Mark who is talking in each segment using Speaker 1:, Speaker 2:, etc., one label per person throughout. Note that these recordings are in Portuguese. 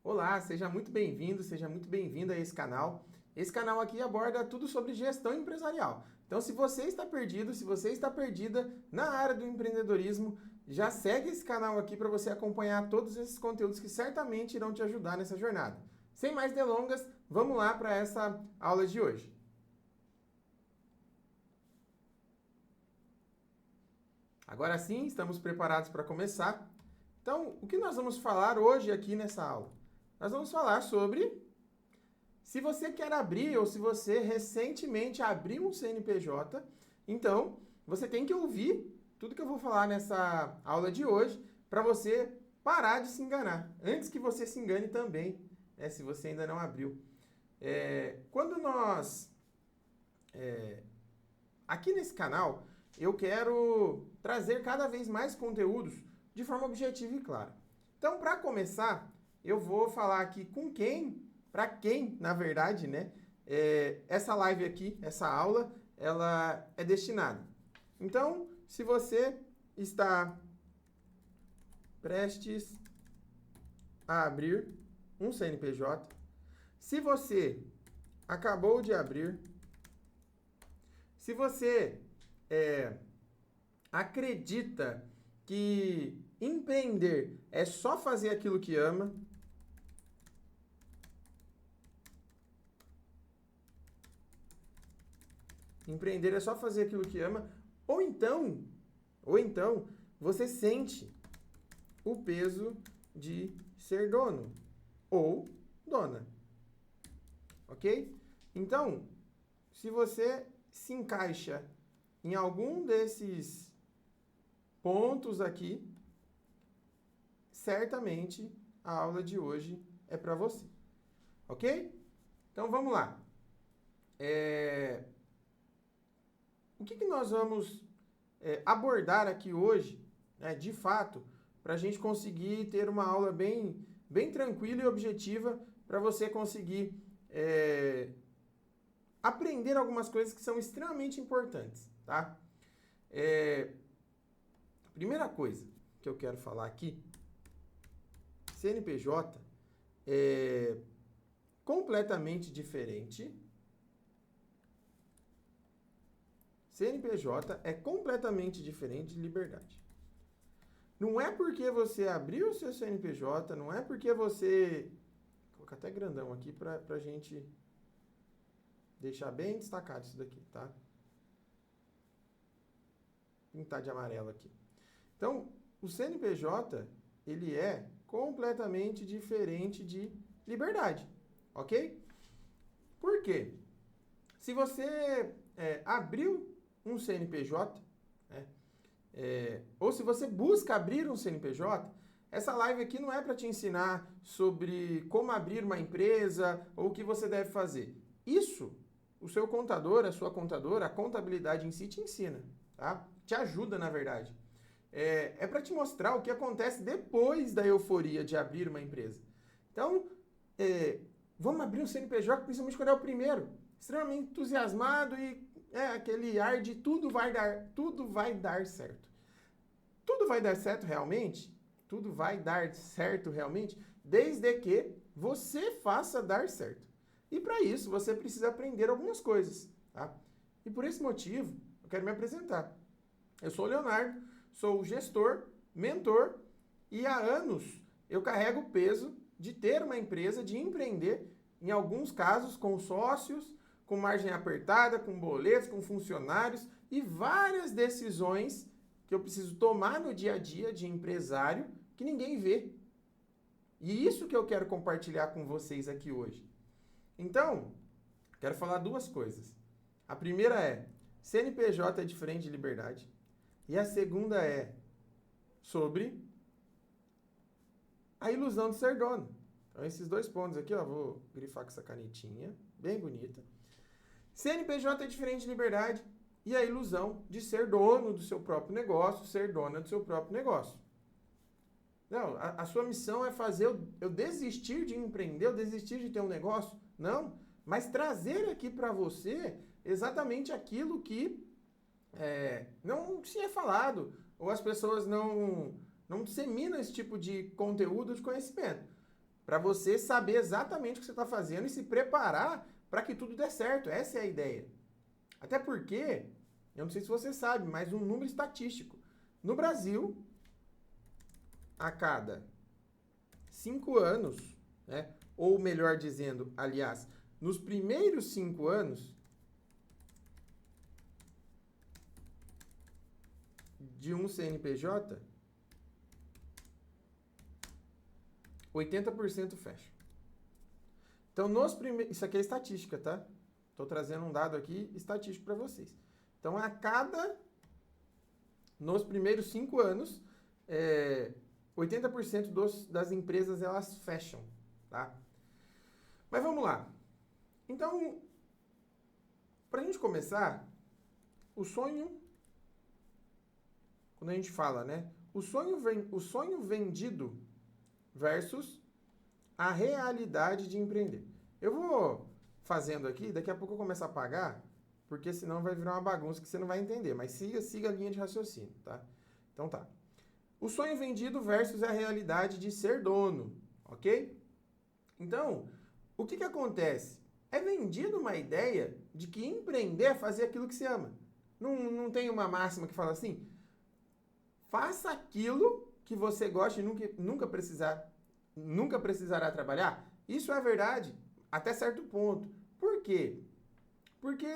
Speaker 1: Olá, seja muito bem-vindo, seja muito bem-vinda a esse canal. Esse canal aqui aborda tudo sobre gestão empresarial. Então, se você está perdido, se você está perdida na área do empreendedorismo, já segue esse canal aqui para você acompanhar todos esses conteúdos que certamente irão te ajudar nessa jornada. Sem mais delongas, vamos lá para essa aula de hoje. Agora sim, estamos preparados para começar. Então, o que nós vamos falar hoje aqui nessa aula? Nós vamos falar sobre se você quer abrir ou se você recentemente abriu um CNPJ, então você tem que ouvir tudo que eu vou falar nessa aula de hoje para você parar de se enganar. Antes que você se engane também, se você ainda não abriu. Quando nós... aqui nesse canal, eu quero trazer cada vez mais conteúdos de forma objetiva e clara. Então, para começar, eu vou falar aqui com quem, para quem, na verdade, né, essa live aqui, essa aula, ela é destinada. Então, se você está prestes a abrir um CNPJ, se você acabou de abrir, se você acredita que empreender é só fazer aquilo que ama, empreender é só fazer aquilo que ama, ou então você sente o peso de ser dono ou dona. Ok? Então, se você se encaixa em algum desses pontos aqui, certamente a aula de hoje é para você. Ok? Então vamos lá. O que nós vamos abordar aqui hoje, né, de fato, para a gente conseguir ter uma aula bem tranquila e objetiva para você conseguir aprender algumas coisas que são extremamente importantes, tá? Primeira coisa que eu quero falar aqui, CNPJ é completamente diferente. CNPJ é completamente diferente de liberdade. Não é porque você abriu o seu CNPJ, não é porque você... Vou colocar até grandão aqui para a gente deixar bem destacado isso daqui, tá? Pintar de amarelo aqui. Então, o CNPJ, ele é completamente diferente de liberdade, ok? Por quê? Se você abriu um CNPJ, né, ou se você busca abrir um CNPJ, essa live aqui não é para te ensinar sobre como abrir uma empresa ou o que você deve fazer. Isso, o seu contador, a sua contadora, a contabilidade em si te ensina, tá? Te ajuda, na verdade. É para te mostrar o que acontece depois da euforia de abrir uma empresa. Então, vamos abrir um CNPJ, principalmente quando é o primeiro. Extremamente entusiasmado e aquele ar de tudo vai dar certo. Tudo vai dar certo realmente? Tudo vai dar certo realmente, desde que você faça dar certo. E para isso, você precisa aprender algumas coisas, tá? E por esse motivo, eu quero me apresentar. Eu sou o Leonardo, sou gestor, mentor, e há anos eu carrego o peso de ter uma empresa, de empreender, em alguns casos com sócios, com margem apertada, com boletos, com funcionários e várias decisões que eu preciso tomar no dia a dia de empresário que ninguém vê. E isso que eu quero compartilhar com vocês aqui hoje. Então, quero falar duas coisas. A primeira é, CNPJ é diferente de liberdade. E a segunda é sobre a ilusão de ser dono. Então, esses dois pontos aqui, ó, vou grifar com essa canetinha, bem bonita. CNPJ é diferente de liberdade e a ilusão de ser dono do seu próprio negócio, ser dona do seu próprio negócio. Não, a sua missão é fazer eu desistir de empreender, eu desistir de ter um negócio? Não, mas trazer aqui para você exatamente aquilo que não se é falado, ou as pessoas não disseminam esse tipo de conteúdo, de conhecimento. para você saber exatamente o que você está fazendo e se preparar para que tudo dê certo. Essa é a ideia. Até porque, eu não sei se você sabe, mas um número estatístico. No Brasil, a cada 5 anos, né, ou melhor dizendo, aliás, nos primeiros 5 anos de um CNPJ, 80% fecha. Então, isso aqui é estatística, tá? Estou trazendo um dado aqui estatístico para vocês. Então, nos primeiros 5 anos, 80% das empresas elas fecham, tá? Mas vamos lá. Então, para a gente começar, o sonho, quando a gente fala, né? O sonho vendido versus a realidade de empreender. Eu vou fazendo aqui, daqui a pouco eu começo a apagar, porque senão vai virar uma bagunça que você não vai entender. Mas siga a linha de raciocínio, tá? Então tá. O sonho vendido versus a realidade de ser dono, ok? Então, o que acontece? É vendido uma ideia de que empreender é fazer aquilo que se ama. Não tem uma máxima que fala assim, faça aquilo que você gosta e nunca precisará trabalhar? Isso é verdade até certo ponto. Por quê? Porque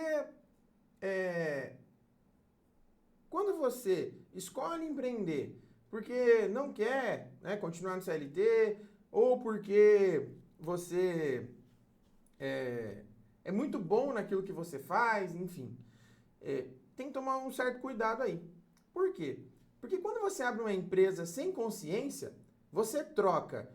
Speaker 1: quando você escolhe empreender porque não quer, né, continuar no CLT, ou porque você é muito bom naquilo que você faz, enfim, tem que tomar um certo cuidado aí. Por quê? Porque quando você abre uma empresa sem consciência, você troca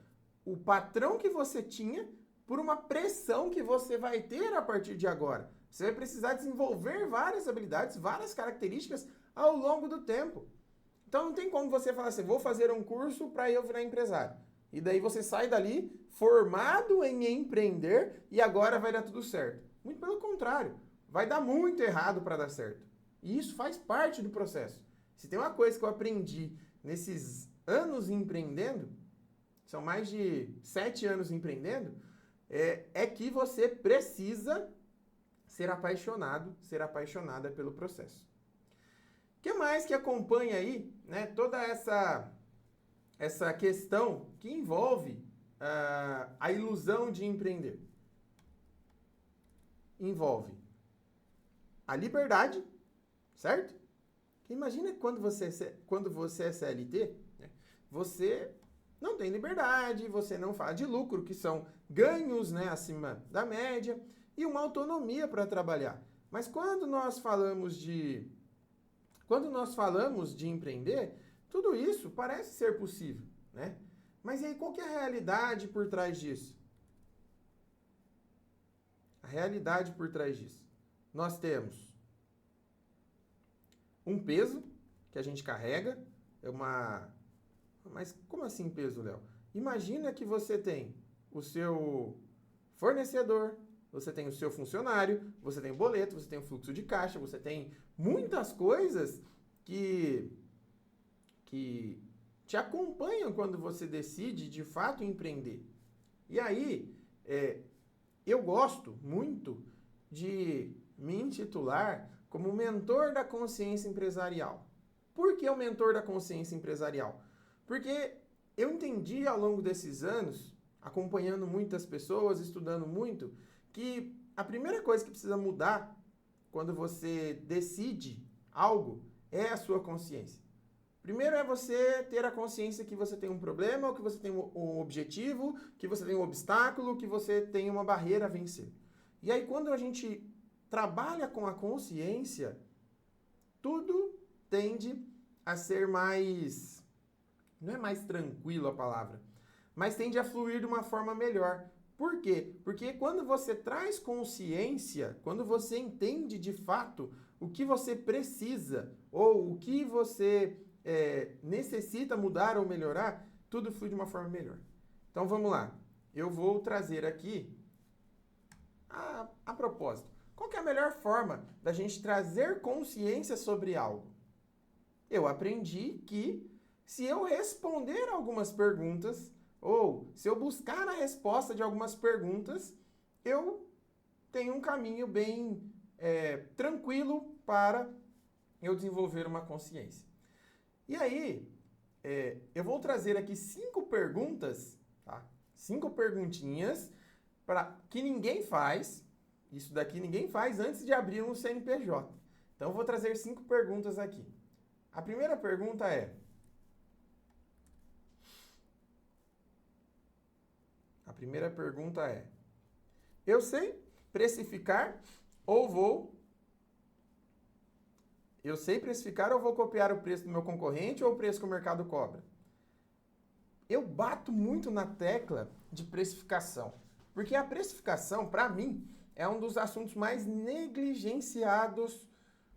Speaker 1: o patrão que você tinha por uma pressão que você vai ter a partir de agora. Você vai precisar desenvolver várias habilidades, várias características ao longo do tempo. Então não tem como você falar assim, vou fazer um curso para eu virar empresário. E daí você sai dali formado em empreender e agora vai dar tudo certo. Muito pelo contrário, vai dar muito errado para dar certo. E isso faz parte do processo. Se tem uma coisa que eu aprendi nesses anos empreendendo, são mais de 7 anos empreendendo, é que você precisa ser apaixonado, ser apaixonada pelo processo. O que mais que acompanha aí, né, toda essa questão que envolve a ilusão de empreender? Envolve a liberdade, certo? Imagina quando você é CLT, né, você não tem liberdade, você não fala de lucro, que são ganhos, né, acima da média, e uma autonomia para trabalhar. Mas quando nós falamos de empreender, tudo isso parece ser possível, né? Mas e aí, qual que é a realidade por trás disso? A realidade por trás disso. Nós temos um peso que a gente carrega, Mas como assim peso, Léo? Imagina que você tem o seu fornecedor, você tem o seu funcionário, você tem o boleto, você tem o fluxo de caixa, você tem muitas coisas que te acompanham quando você decide de fato empreender. E aí, eu gosto muito de me intitular como mentor da consciência empresarial. Por que o mentor da consciência empresarial? Porque eu entendi ao longo desses anos, acompanhando muitas pessoas, estudando muito, que a primeira coisa que precisa mudar quando você decide algo é a sua consciência. Primeiro é você ter a consciência que você tem um problema, ou que você tem um objetivo, que você tem um obstáculo, que você tem uma barreira a vencer. E aí quando a gente trabalha com a consciência, tudo tende a ser mais... Não é mais tranquilo a palavra, mas tende a fluir de uma forma melhor. Por quê? Porque quando você traz consciência, quando você entende de fato o que você precisa ou o que você necessita mudar ou melhorar, tudo flui de uma forma melhor. Então vamos lá. Eu vou trazer aqui a propósito. Qual que é a melhor forma da gente trazer consciência sobre algo? Eu aprendi que se eu responder algumas perguntas, ou se eu buscar a resposta de algumas perguntas, eu tenho um caminho bem tranquilo para eu desenvolver uma consciência. E aí, eu vou trazer aqui 5 perguntas, tá? 5 perguntinhas que ninguém faz. Isso daqui ninguém faz antes de abrir um CNPJ. Então, eu vou trazer 5 perguntas aqui. A primeira pergunta é: eu sei precificar ou vou copiar o preço do meu concorrente ou o preço que o mercado cobra? Eu bato muito na tecla de precificação, porque a precificação, para mim, é um dos assuntos mais negligenciados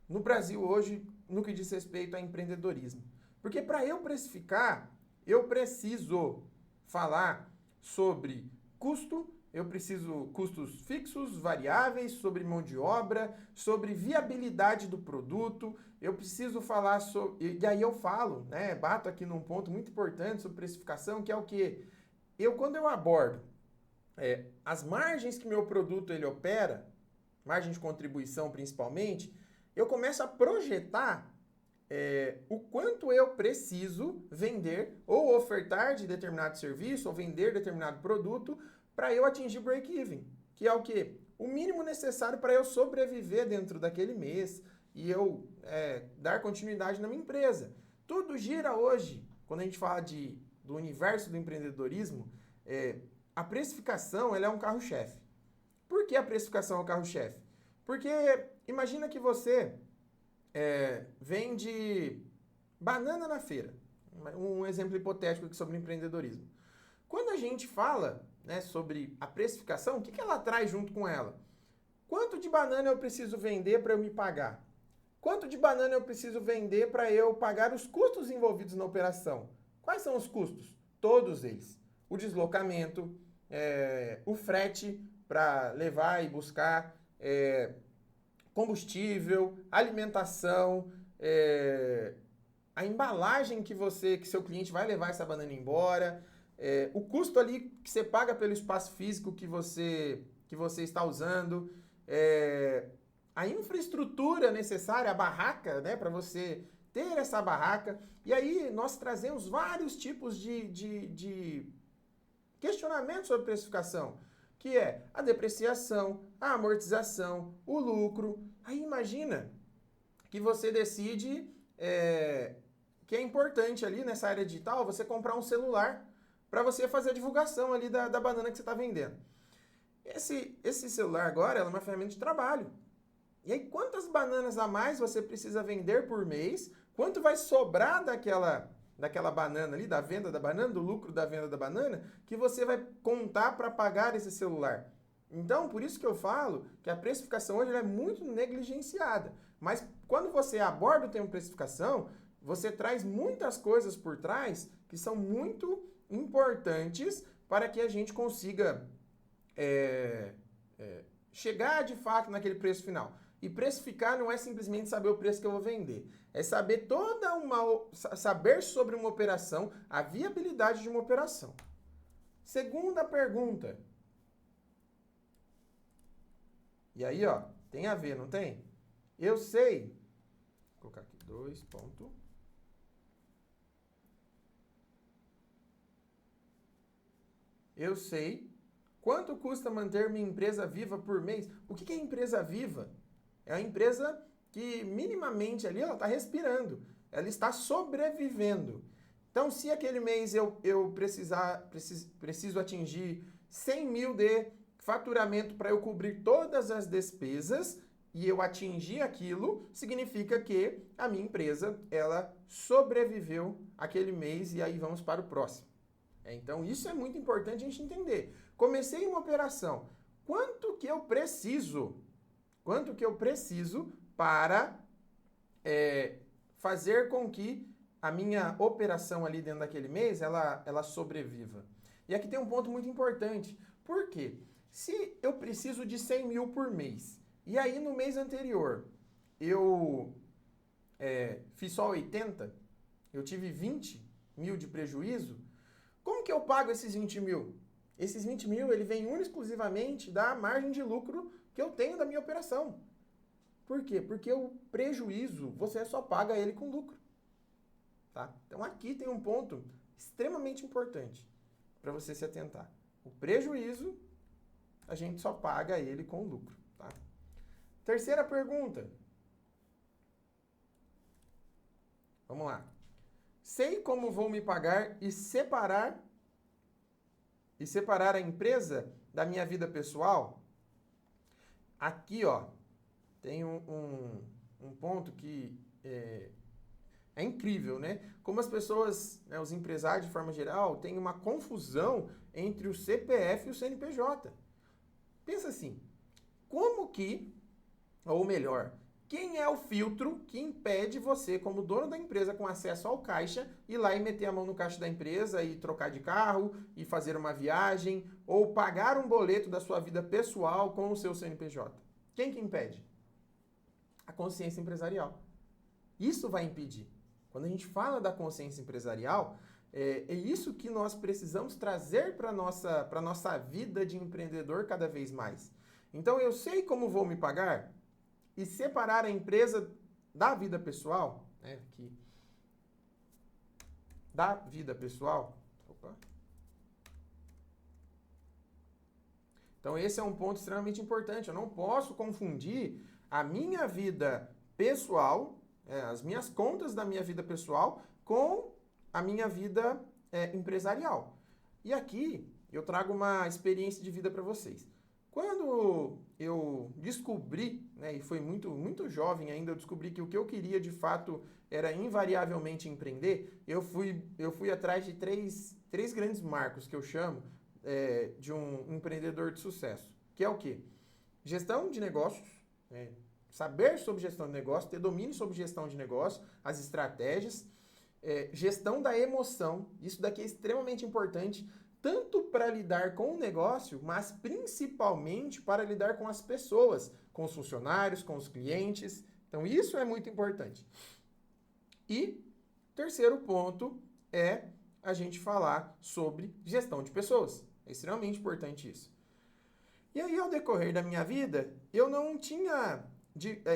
Speaker 1: no Brasil hoje no que diz respeito a empreendedorismo. Porque para eu precificar, eu preciso falar sobre custo, eu preciso custos fixos, variáveis, sobre mão de obra, sobre viabilidade do produto, eu preciso falar sobre... E aí eu falo, né, bato aqui num ponto muito importante sobre precificação, que é o quê? Quando eu abordo as margens que meu produto ele opera, margem de contribuição principalmente, eu começo a projetar o quanto eu preciso vender ou ofertar de determinado serviço ou vender determinado produto para eu atingir break-even, que é o quê? O mínimo necessário para eu sobreviver dentro daquele mês e eu dar continuidade na minha empresa. Tudo gira hoje, quando a gente fala do universo do empreendedorismo, a precificação ela é um carro-chefe. Por que a precificação é um carro-chefe? Porque imagina que você vende banana na feira. Um exemplo hipotético aqui sobre empreendedorismo. Quando a gente fala sobre a precificação, o que ela traz junto com ela? Quanto de banana eu preciso vender para eu me pagar? Quanto de banana eu preciso vender para eu pagar os custos envolvidos na operação? Quais são os custos? Todos eles. O deslocamento, o frete para levar e buscar, combustível, alimentação, a embalagem que seu cliente vai levar essa banana embora, o custo ali que você paga pelo espaço físico que você está usando, a infraestrutura necessária, a barraca, né, para você ter essa barraca. E aí nós trazemos vários tipos de questionamentos sobre precificação, que é a depreciação, a amortização, o lucro. Aí imagina que você decide que é importante ali nessa área digital você comprar um celular para você fazer a divulgação ali da banana que você está vendendo. Esse celular agora é uma ferramenta de trabalho. E aí quantas bananas a mais você precisa vender por mês? Quanto vai sobrar daquela banana ali, da venda da banana, do lucro da venda da banana, que você vai contar para pagar esse celular? Então, por isso que eu falo que a precificação hoje é muito negligenciada. Mas quando você aborda o tema precificação, você traz muitas coisas por trás que são muito importantes para que a gente consiga chegar de fato naquele preço final. E precificar não é simplesmente saber o preço que eu vou vender. É saber saber sobre uma operação, a viabilidade de uma operação. Segunda pergunta. E aí, ó, tem a ver, não tem? Eu sei. Vou colocar aqui 2 ponto. Eu sei quanto custa manter minha empresa viva por mês. O que é empresa viva? É a empresa que minimamente ali ela está respirando, ela está sobrevivendo. Então, se aquele mês eu preciso atingir 100 mil de faturamento para eu cobrir todas as despesas e eu atingir aquilo, significa que a minha empresa ela sobreviveu aquele mês e aí vamos para o próximo. Então, isso é muito importante a gente entender. Comecei uma operação, quanto que eu preciso para fazer com que a minha operação ali dentro daquele mês, ela sobreviva. E aqui tem um ponto muito importante. Por quê? Se eu preciso de 100 mil por mês, e aí no mês anterior eu fiz só 80, eu tive 20 mil de prejuízo, Como que eu pago esses 20 mil? Esses 20 mil, ele vem única e exclusivamente da margem de lucro que eu tenho da minha operação. Por quê? Porque o prejuízo, você só paga ele com lucro. Tá? Então aqui tem um ponto extremamente importante para você se atentar. O prejuízo, a gente só paga ele com lucro. Tá? Terceira pergunta. Vamos lá. Sei como vou me pagar e separar a empresa da minha vida pessoal? Aqui, ó, tem um ponto que é incrível, né? Como as pessoas, né, os empresários de forma geral, têm uma confusão entre o CPF e o CNPJ. Pensa assim, como que, ou melhor, quem é o filtro que impede você, como dono da empresa com acesso ao caixa, ir lá e meter a mão no caixa da empresa e trocar de carro, e fazer uma viagem, ou pagar um boleto da sua vida pessoal com o seu CNPJ? Quem que impede? A consciência empresarial. Isso vai impedir. Quando a gente fala da consciência empresarial, é isso que nós precisamos trazer para a nossa vida de empreendedor cada vez mais. Então, eu sei como vou me pagar e separar a empresa da vida pessoal, né, aqui, da vida pessoal. Opa. Então, esse é um ponto extremamente importante. Eu não posso confundir a minha vida pessoal, as minhas contas da minha vida pessoal, com a minha vida empresarial. E aqui eu trago uma experiência de vida para vocês. Quando eu descobri, né, e foi muito, muito jovem ainda, eu descobri que o que eu queria de fato era invariavelmente empreender, eu fui atrás de três grandes marcos que eu chamo de um empreendedor de sucesso. Que é o quê? Gestão de negócios, saber sobre gestão de negócio, ter domínio sobre gestão de negócio, as estratégias, gestão da emoção, isso daqui é extremamente importante, tanto para lidar com o negócio, mas principalmente para lidar com as pessoas, com os funcionários, com os clientes. Então isso é muito importante. E terceiro ponto é a gente falar sobre gestão de pessoas. É extremamente importante isso. E aí, ao decorrer da minha vida, eu não tinha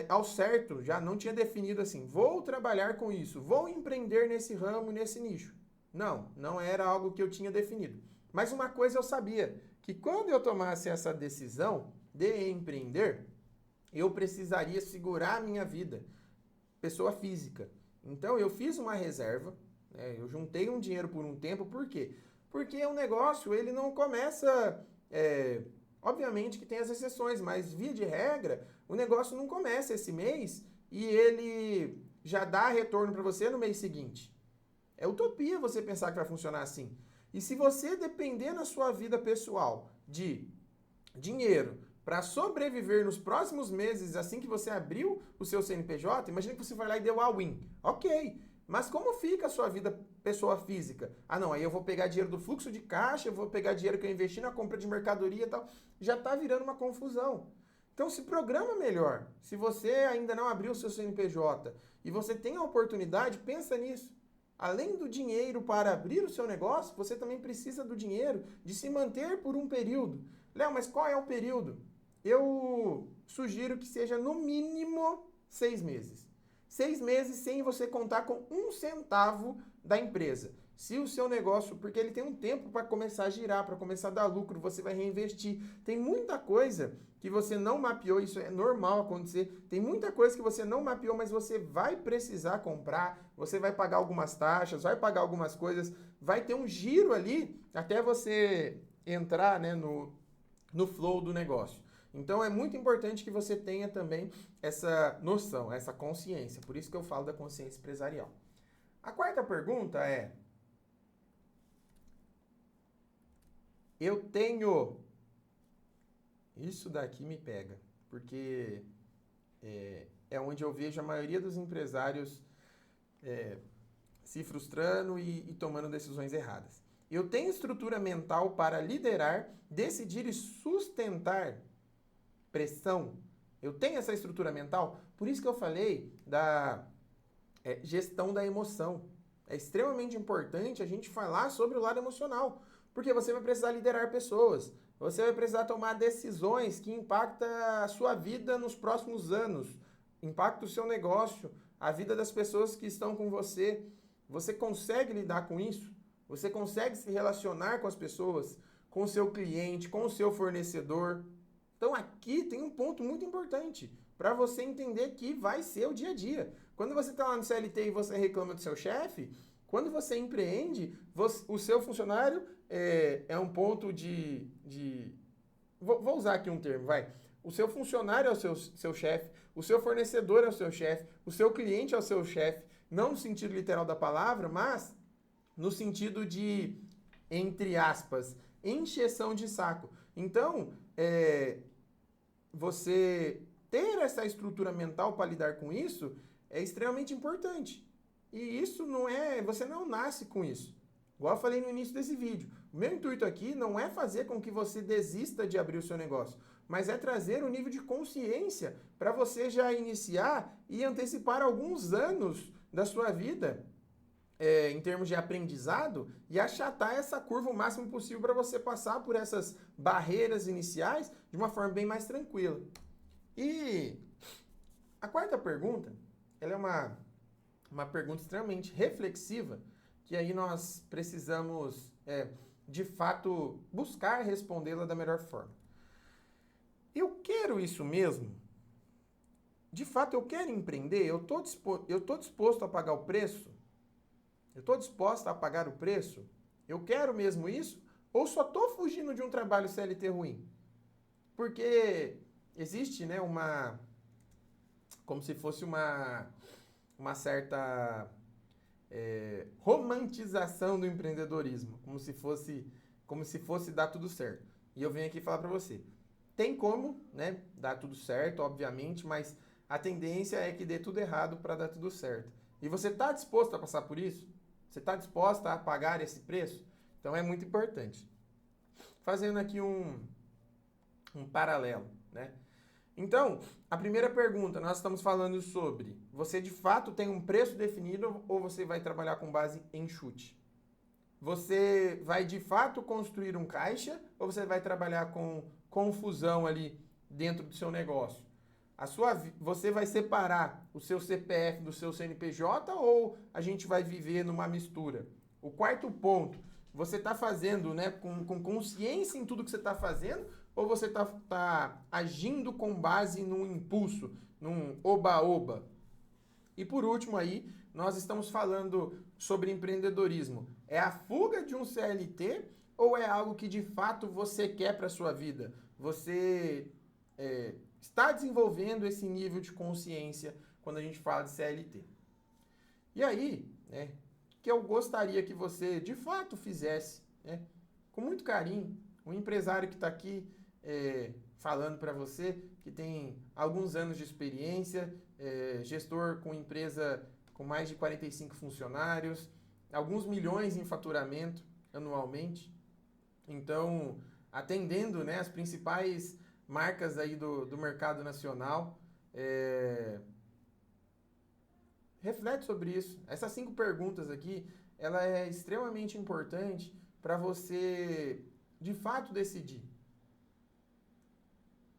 Speaker 1: ao certo, já não tinha definido assim, vou trabalhar com isso, vou empreender nesse ramo, nesse nicho. Não era algo que eu tinha definido. Mas uma coisa eu sabia, que quando eu tomasse essa decisão de empreender, eu precisaria segurar a minha vida, pessoa física. Então eu fiz uma reserva, eu juntei um dinheiro por um tempo, por quê? Porque o negócio, ele não começa... obviamente que tem as exceções, mas via de regra, o negócio não começa esse mês e ele já dá retorno para você no mês seguinte. É utopia você pensar que vai funcionar assim. E se você depender na sua vida pessoal de dinheiro para sobreviver nos próximos meses, assim que você abriu o seu CNPJ, imagina que você vai lá e deu all-in. Ok, mas como fica a sua vida pessoa física? Ah não, aí eu vou pegar dinheiro do fluxo de caixa, eu vou pegar dinheiro que eu investi na compra de mercadoria e tal. Já está virando uma confusão. Então se programa melhor. Se você ainda não abriu o seu CNPJ e você tem a oportunidade, pensa nisso. Além do dinheiro para abrir o seu negócio, você também precisa do dinheiro de se manter por um período. Léo, mas qual é o período? Eu sugiro que seja no mínimo 6 meses. 6 meses sem você contar com um centavo da empresa. Se o seu negócio, porque ele tem um tempo para começar a girar, para começar a dar lucro, você vai reinvestir. Tem muita coisa que você não mapeou, isso é normal acontecer. Tem muita coisa que você não mapeou, mas você vai precisar comprar, você vai pagar algumas taxas, vai pagar algumas coisas, vai ter um giro ali até você entrar, né, no flow do negócio. Então é muito importante que você tenha também essa noção, essa consciência. Por isso que eu falo da consciência empresarial. A quarta pergunta é: eu tenho... Isso daqui me pega, porque é onde eu vejo a maioria dos empresários se frustrando e tomando decisões erradas. Eu tenho estrutura mental para liderar, decidir e sustentar pressão. Eu tenho essa estrutura mental. Por isso que eu falei da gestão da emoção. é extremamente importante a gente falar sobre o lado emocional, porque você vai precisar liderar pessoas, você vai precisar tomar decisões que impactam a sua vida nos próximos anos, impactam o seu negócio, a vida das pessoas que estão com você. Você consegue lidar com isso? Você consegue se relacionar com as pessoas, com o seu cliente, com o seu fornecedor? Então aqui tem um ponto muito importante para você entender que vai ser o dia a dia. Quando você está lá no CLT e você reclama do seu chefe, quando você empreende, o seu funcionário é um ponto de... Vou usar aqui um termo, vai. O seu funcionário é o seu chefe, o seu fornecedor é o seu chefe, o seu cliente é o seu chefe, não no sentido literal da palavra, mas no sentido de, entre aspas, encheção de saco. Então, você ter essa estrutura mental para lidar com isso é extremamente importante. E isso você não nasce com isso. Igual eu falei no início desse vídeo. O meu intuito aqui não é fazer com que você desista de abrir o seu negócio, mas é trazer um nível de consciência para você já iniciar e antecipar alguns anos da sua vida em termos de aprendizado e achatar essa curva o máximo possível para você passar por essas barreiras iniciais de uma forma bem mais tranquila. E a quarta pergunta, ela é uma pergunta extremamente reflexiva, que aí nós precisamos, de fato, buscar respondê-la da melhor forma. Eu quero isso mesmo? De fato, eu quero empreender? Eu tô disposto a pagar o preço? Eu estou disposta a pagar o preço? Eu quero mesmo isso? Ou só estou fugindo de um trabalho CLT ruim? Porque existe, né, como se fosse uma certa romantização do empreendedorismo, como se fosse dar tudo certo. E eu venho aqui falar para você, tem como, né, dar tudo certo, obviamente, mas a tendência é que dê tudo errado para dar tudo certo. E você está disposto a passar por isso? Você está disposta a pagar esse preço? Então é muito importante. Fazendo aqui um paralelo, né? Então, a primeira pergunta, nós estamos falando sobre, você de fato tem um preço definido ou você vai trabalhar com base em chute? Você vai de fato construir um caixa ou você vai trabalhar com confusão ali dentro do seu negócio? Você vai separar o seu CPF do seu CNPJ ou a gente vai viver numa mistura? O quarto ponto, você está fazendo, né, com consciência em tudo que você está fazendo ou você está agindo com base num impulso, num oba-oba? E por último aí, nós estamos falando sobre empreendedorismo. É a fuga de um CLT ou é algo que de fato você quer para a sua vida? Você está desenvolvendo esse nível de consciência quando a gente fala de CLT. E aí, né, que eu gostaria que você de fato fizesse, né, com muito carinho, um empresário que está aqui falando para você, que tem alguns anos de experiência, gestor com empresa com mais de 45 funcionários, alguns milhões em faturamento anualmente. Então, atendendo, né, as principais marcas aí do mercado nacional. Reflete sobre isso. Essas 5 perguntas aqui, ela é extremamente importante para você, de fato, decidir.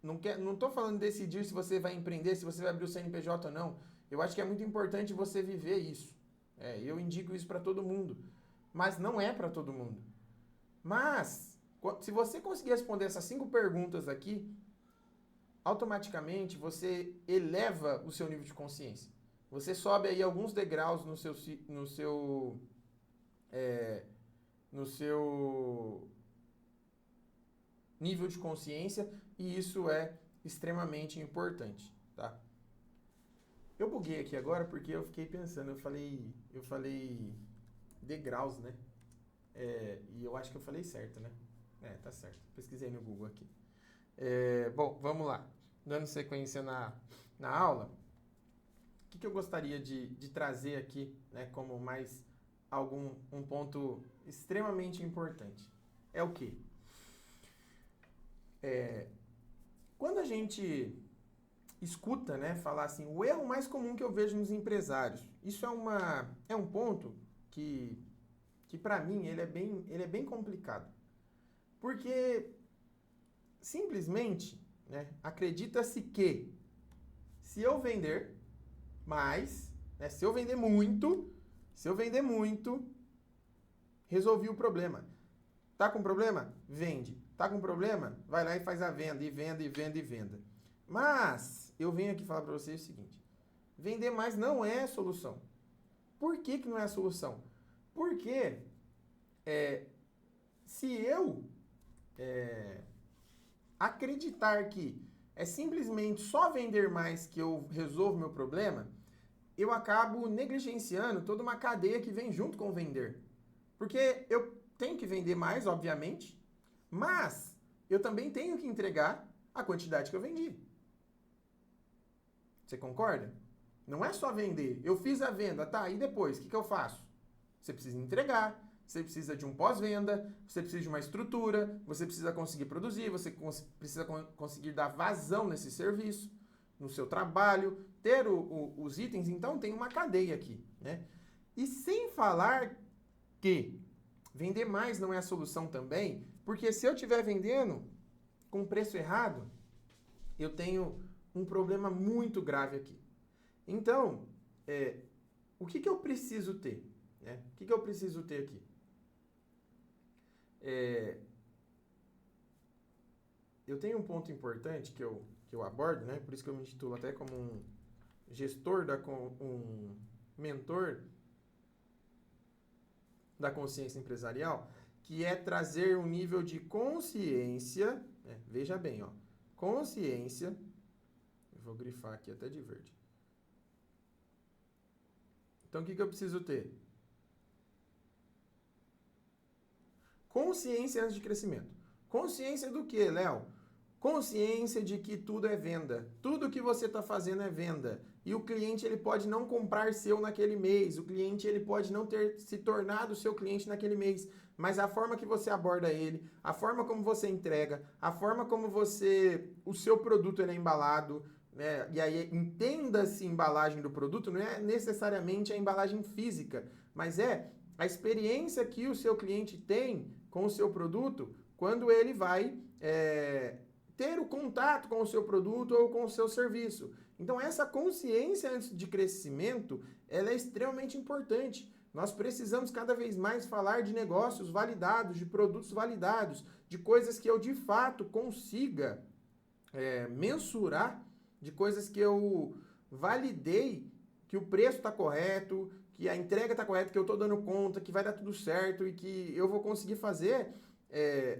Speaker 1: Não estou falando de decidir se você vai empreender, se você vai abrir o CNPJ ou não. Eu acho que é muito importante você viver isso. Eu indico isso para todo mundo. Mas não é para todo mundo. Mas, se você conseguir responder essas 5 perguntas aqui, automaticamente você eleva o seu nível de consciência. Você sobe aí alguns degraus no seu nível de consciência e isso é extremamente importante, tá? Eu buguei aqui agora porque eu fiquei pensando, eu falei degraus, né? E eu acho que eu falei certo, né? Tá certo. Pesquisei no Google aqui. Bom, vamos lá. Dando sequência na aula, o que eu gostaria de trazer aqui, né, como mais um ponto extremamente importante? É o quê? Quando a gente escuta, né, falar assim, o erro mais comum que eu vejo nos empresários, isso é um ponto que para mim ele é bem complicado. Porque simplesmente, né, acredita-se que se eu vender mais, né, se eu vender muito, resolvi o problema. Tá com problema? Vende. Tá com problema? Vai lá e faz a venda, e venda, e venda, e venda. Mas eu venho aqui falar para vocês o seguinte: vender mais não é a solução. Por que não é a solução? Porque se eu acreditar que é simplesmente só vender mais que eu resolvo meu problema, eu acabo negligenciando toda uma cadeia que vem junto com o vender. Porque eu tenho que vender mais, obviamente, mas eu também tenho que entregar a quantidade que eu vendi. Você concorda? Não é só vender. Eu fiz a venda, tá? E depois, o que eu faço? Você precisa entregar, você precisa de um pós-venda, você precisa de uma estrutura, você precisa conseguir produzir, você precisa conseguir dar vazão nesse serviço, no seu trabalho, ter os itens. Então, tem uma cadeia aqui, né? E sem falar que vender mais não é a solução também, porque se eu estiver vendendo com preço errado, eu tenho um problema muito grave aqui. Então, o que eu preciso ter? Né? O que eu preciso ter aqui? Eu tenho um ponto importante que eu abordo, né? Por isso que eu me intitulo até como um gestor, um mentor da consciência empresarial, que é trazer um nível de consciência, né? Veja bem, ó, consciência, eu vou grifar aqui até de verde. Então, o que eu preciso ter? Consciência antes de crescimento. Consciência do quê, Léo? Consciência de que tudo é venda. Tudo que você está fazendo é venda. E o cliente ele pode não comprar seu naquele mês. O cliente ele pode não ter se tornado seu cliente naquele mês. Mas a forma que você aborda ele, a forma como você entrega, a forma como o seu produto ele é embalado, né? E aí entenda-se embalagem do produto, não é necessariamente a embalagem física, mas é a experiência que o seu cliente tem com o seu produto quando ele vai ter o contato com o seu produto ou com o seu serviço. Então, essa consciência antes de crescimento, ela é extremamente importante. Nós precisamos cada vez mais falar de negócios validados, de produtos validados, de coisas que eu de fato consiga mensurar, de coisas que eu validei que o preço está correto, que a entrega está correta, que eu estou dando conta, que vai dar tudo certo e que eu vou conseguir fazer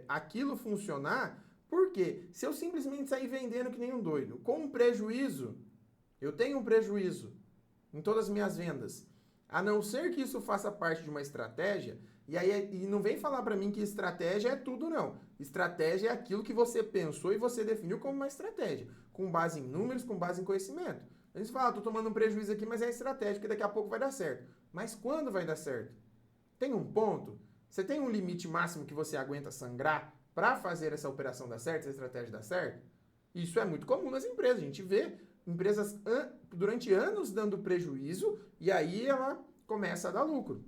Speaker 1: aquilo funcionar. Por quê? Se eu simplesmente sair vendendo que nem um doido, com um prejuízo, eu tenho um prejuízo em todas as minhas vendas, a não ser que isso faça parte de uma estratégia, e não vem falar para mim que estratégia é tudo, não. Estratégia é aquilo que você pensou e você definiu como uma estratégia, com base em números, com base em conhecimento. A gente fala, tô tomando um prejuízo aqui, mas é estratégia, que daqui a pouco vai dar certo. Mas quando vai dar certo? Tem um ponto? Você tem um limite máximo que você aguenta sangrar para fazer essa operação dar certo, essa estratégia dar certo? Isso é muito comum nas empresas. A gente vê empresas durante anos dando prejuízo e aí ela começa a dar lucro.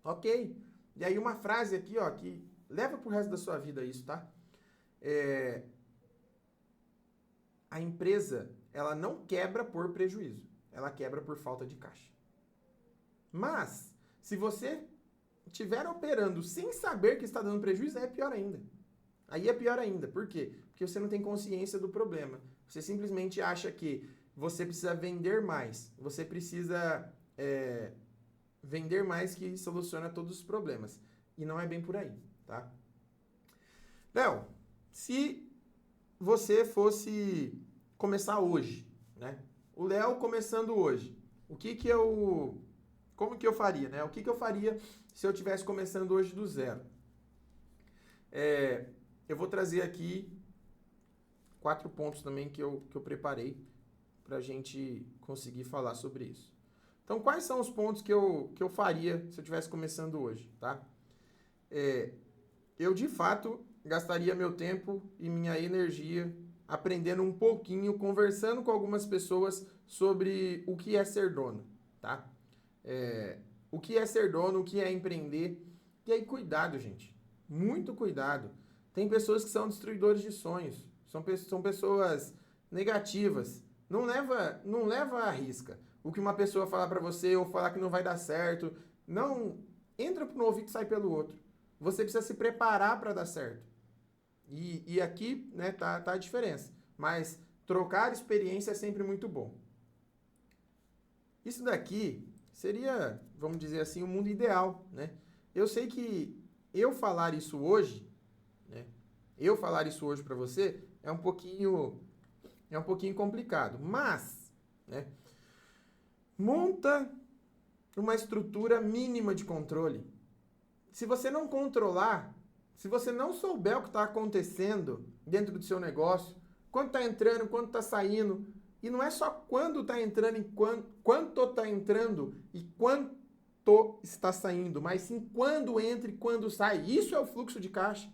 Speaker 1: Ok? E aí uma frase aqui, ó, que leva pro resto da sua vida isso, tá? A empresa, ela não quebra por prejuízo. Ela quebra por falta de caixa. Mas, se você estiver operando sem saber que está dando prejuízo, aí é pior ainda. Aí é pior ainda. Por quê? Porque você não tem consciência do problema. Você simplesmente acha que você precisa vender mais. Você precisa vender mais que soluciona todos os problemas. E não é bem por aí, tá? Léo, se você fosse começar hoje, né? O Léo começando hoje, como que eu faria, né? O que eu faria se eu estivesse começando hoje do zero? Eu vou trazer aqui 4 pontos também que eu preparei para a gente conseguir falar sobre isso. Então, quais são os pontos que eu faria se eu estivesse começando hoje, tá? Eu, de fato, gastaria meu tempo e minha energia aprendendo um pouquinho, conversando com algumas pessoas sobre o que é ser dono, tá? o que é ser dono, o que é empreender. E aí, cuidado, gente. Muito cuidado. Tem pessoas que são destruidores de sonhos. São pessoas negativas. Não leva à risca. O que uma pessoa falar para você ou falar que não vai dar certo, não entra por um ouvido e sai pelo outro. Você precisa se preparar para dar certo. E aqui, né, tá a diferença. Mas trocar experiência é sempre muito bom. Isso daqui seria, vamos dizer assim, o mundo ideal, né? Eu sei que eu falar isso hoje, né? Eu falar isso hoje para você é um pouquinho complicado, mas, né? Monta uma estrutura mínima de controle. Se você não controlar, se você não souber o que está acontecendo dentro do seu negócio, quando está entrando, quando está saindo, e não é só quando está entrando e quanto está entrando e quanto está saindo, mas sim quando entra e quando sai. Isso é o fluxo de caixa.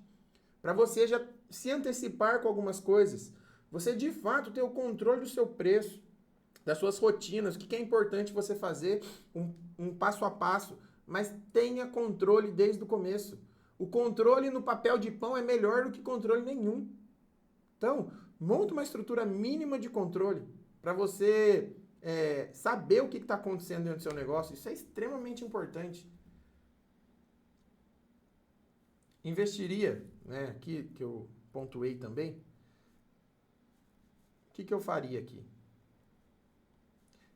Speaker 1: Para você já se antecipar com algumas coisas. Você de fato ter o controle do seu preço, das suas rotinas, o que é importante você fazer, um passo a passo, mas tenha controle desde o começo. O controle no papel de pão é melhor do que controle nenhum. Então, monta uma estrutura mínima de controle para você saber o que está acontecendo dentro do seu negócio. Isso é extremamente importante. Investiria, né, aqui que eu pontuei também, o que eu faria aqui?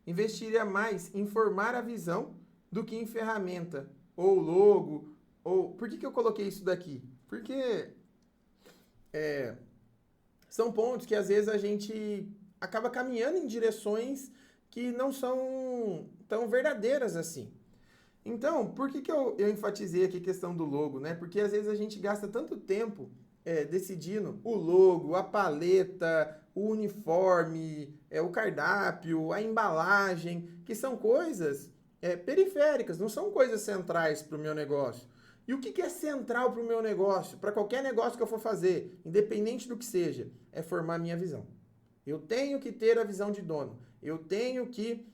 Speaker 1: Investiria mais em formar a visão do que em ferramenta, ou logo, ou... Por que eu coloquei isso daqui? Porque são pontos que às vezes a gente acaba caminhando em direções que não são tão verdadeiras assim. Então, por que eu enfatizei aqui a questão do logo, né? Porque às vezes a gente gasta tanto tempo decidindo o logo, a paleta, o uniforme, o cardápio, a embalagem, que são coisas periféricas, não são coisas centrais para o meu negócio. E o que é central para o meu negócio? Para qualquer negócio que eu for fazer, independente do que seja, é formar a minha visão. Eu tenho que ter a visão de dono. Eu tenho que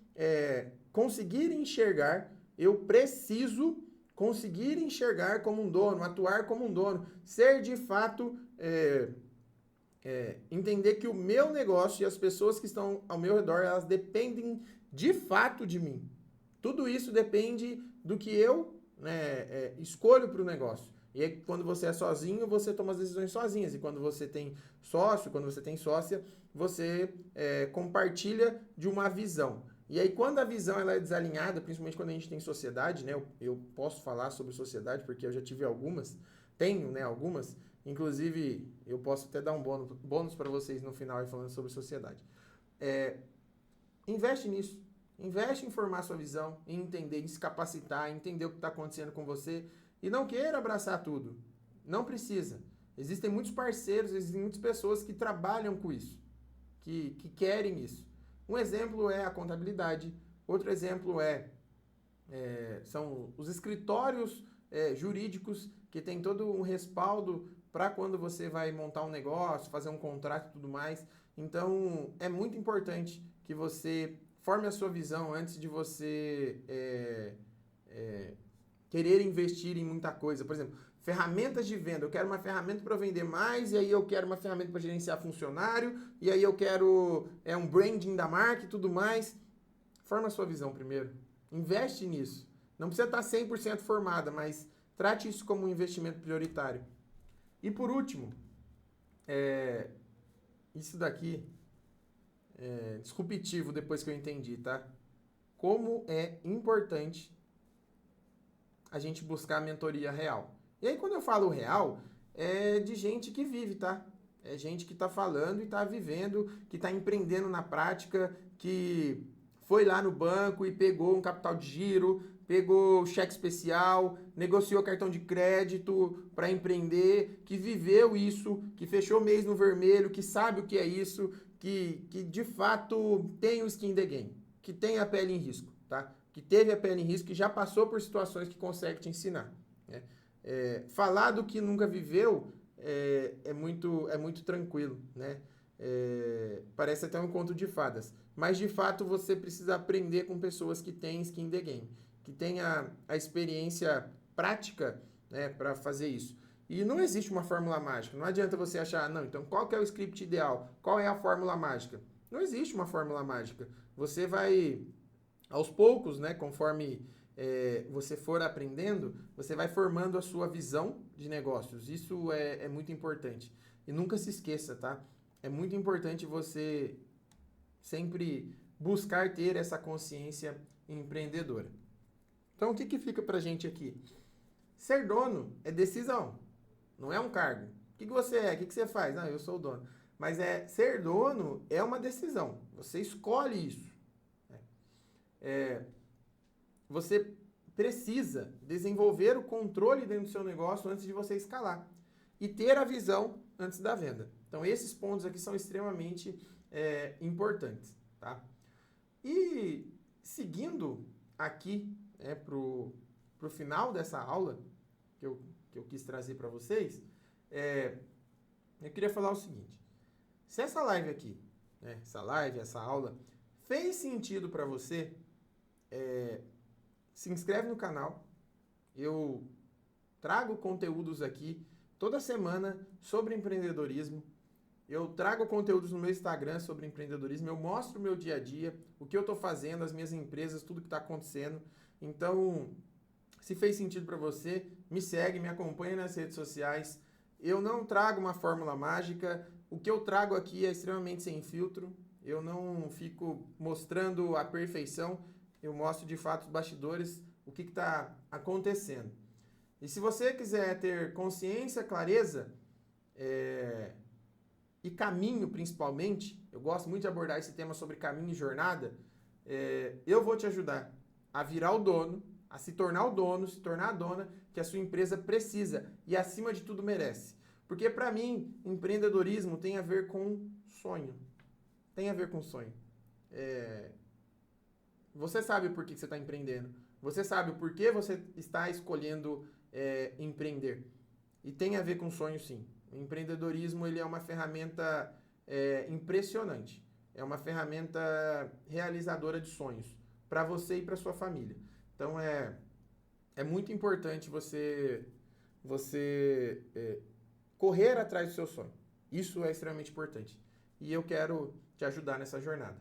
Speaker 1: conseguir enxergar. Eu preciso conseguir enxergar como um dono, atuar como um dono, ser de fato, entender que o meu negócio e as pessoas que estão ao meu redor, elas dependem de fato de mim. Tudo isso depende do que eu escolho para o negócio. E aí, quando você é sozinho, você toma as decisões sozinhas. E quando você tem sócio, quando você tem sócia, você compartilha de uma visão. E aí, quando a visão ela é desalinhada, principalmente quando a gente tem sociedade, né? Eu posso falar sobre sociedade porque eu já tive algumas, tenho, né, algumas. Inclusive, eu posso até dar um bônus para vocês no final aí falando sobre sociedade. Investe nisso. Investe em formar sua visão, em entender, em se capacitar, em entender o que está acontecendo com você. E não queira abraçar tudo. Não precisa. Existem muitos parceiros, existem muitas pessoas que trabalham com isso, que querem isso. Um exemplo é a contabilidade, outro exemplo são os escritórios jurídicos que tem todo um respaldo para quando você vai montar um negócio, fazer um contrato e tudo mais. Então, é muito importante que você forme a sua visão antes de você querer investir em muita coisa. Por exemplo, ferramentas de venda. Eu quero uma ferramenta para vender mais, e aí eu quero uma ferramenta para gerenciar funcionário, e aí eu quero um branding da marca e tudo mais. Forma a sua visão primeiro. Investe nisso. Não precisa estar 100% formada, mas trate isso como um investimento prioritário. E por último, isso daqui é disruptivo depois que eu entendi, tá? Como é importante a gente buscar a mentoria real. E aí, quando eu falo real, é de gente que vive, tá? É gente que tá falando e tá vivendo, que tá empreendendo na prática, que foi lá no banco e pegou um capital de giro, pegou cheque especial, negociou cartão de crédito para empreender, que viveu isso, que fechou mês no vermelho, que sabe o que é isso, que de fato tem o skin the game, que tem a pele em risco, tá? Que teve a pele em risco, que já passou por situações que consegue te ensinar, né? Falar do que nunca viveu é muito tranquilo, né? Parece até um conto de fadas, mas de fato você precisa aprender com pessoas que têm skin the game, que tenha a experiência prática, né, para fazer isso. E não existe uma fórmula mágica. Não adianta você achar, não, então qual que é o script ideal? Qual é a fórmula mágica? Não existe uma fórmula mágica. Você vai, aos poucos, né, conforme você for aprendendo, você vai formando a sua visão de negócios. Isso é muito importante. E nunca se esqueça, tá? É muito importante você sempre buscar ter essa consciência empreendedora. Então, o que fica pra gente aqui? Ser dono é decisão, não é um cargo. O que você é? O que você faz? Ah, eu sou o dono. Mas ser dono é uma decisão. Você escolhe isso. Você precisa desenvolver o controle dentro do seu negócio antes de você escalar. E ter a visão antes da venda. Então, esses pontos aqui são extremamente importantes. Tá? E seguindo aqui para o final dessa aula que eu quis trazer para vocês, eu queria falar o seguinte. Se essa live aqui, né, essa aula, fez sentido para você, se inscreve no canal. Eu trago conteúdos aqui toda semana sobre empreendedorismo. Eu trago conteúdos no meu Instagram sobre empreendedorismo. Eu mostro o meu dia a dia, o que eu estou fazendo, as minhas empresas, tudo que está acontecendo. Então, se fez sentido para você, me segue, me acompanha nas redes sociais. Eu não trago uma fórmula mágica. O que eu trago aqui é extremamente sem filtro. Eu não fico mostrando a perfeição. Eu mostro de fato os bastidores, o que está acontecendo. E se você quiser ter consciência, clareza e caminho principalmente, eu gosto muito de abordar esse tema sobre caminho e jornada, eu vou te ajudar a virar o dono, a se tornar o dono, se tornar a dona que a sua empresa precisa e acima de tudo merece. Porque para mim, empreendedorismo tem a ver com sonho. Tem a ver com sonho. Você sabe por que você está empreendendo. Você sabe por que você está escolhendo empreender. E tem a ver com sonho, sim. O empreendedorismo ele é uma ferramenta impressionante. É uma ferramenta realizadora de sonhos para você e para sua família. Então, é muito importante você correr atrás do seu sonho. Isso é extremamente importante. E eu quero te ajudar nessa jornada.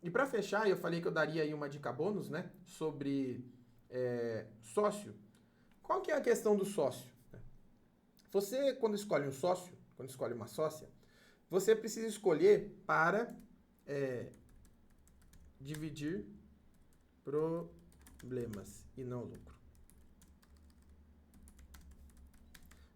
Speaker 1: E para fechar, eu falei que eu daria aí uma dica bônus, né, sobre sócio. Qual que é a questão do sócio? Você, quando escolhe um sócio, quando escolhe uma sócia, você precisa escolher para dividir problemas e não lucro.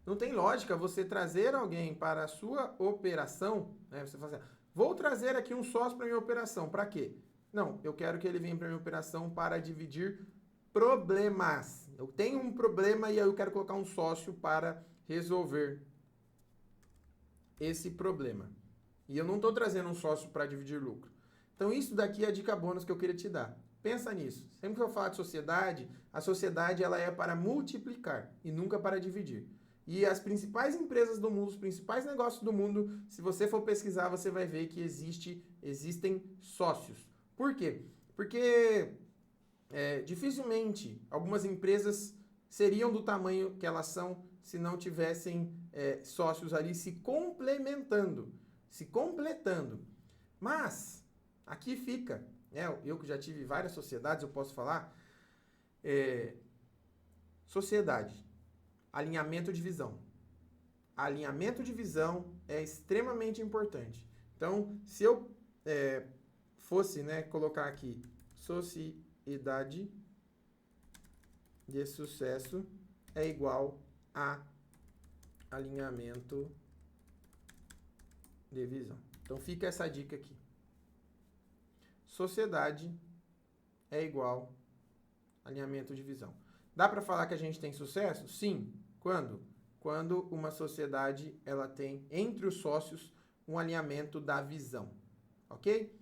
Speaker 1: Não tem lógica você trazer alguém para a sua operação, né? Você fala assim, vou trazer aqui um sócio para minha operação. Para quê? Não, eu quero que ele venha para minha operação para dividir problemas. Eu tenho um problema e aí eu quero colocar um sócio para resolver esse problema. E eu não estou trazendo um sócio para dividir lucro. Então isso daqui é a dica bônus que eu queria te dar. Pensa nisso. Sempre que eu falar de sociedade, a sociedade ela é para multiplicar e nunca para dividir. E as principais empresas do mundo, os principais negócios do mundo, se você for pesquisar, você vai ver que existem sócios. Por quê? Porque dificilmente algumas empresas seriam do tamanho que elas são se não tivessem sócios ali se complementando, se completando. Mas, aqui fica, eu que já tive várias sociedades, eu posso falar, sociedade, alinhamento de visão. Alinhamento de visão é extremamente importante. Então, se eu fosse colocar aqui, sociedade de sucesso é igual a alinhamento de visão. Então fica essa dica aqui. Sociedade é igual a alinhamento de visão. Dá para falar que a gente tem sucesso? Sim. Quando? Quando uma sociedade ela tem entre os sócios um alinhamento da visão. Ok?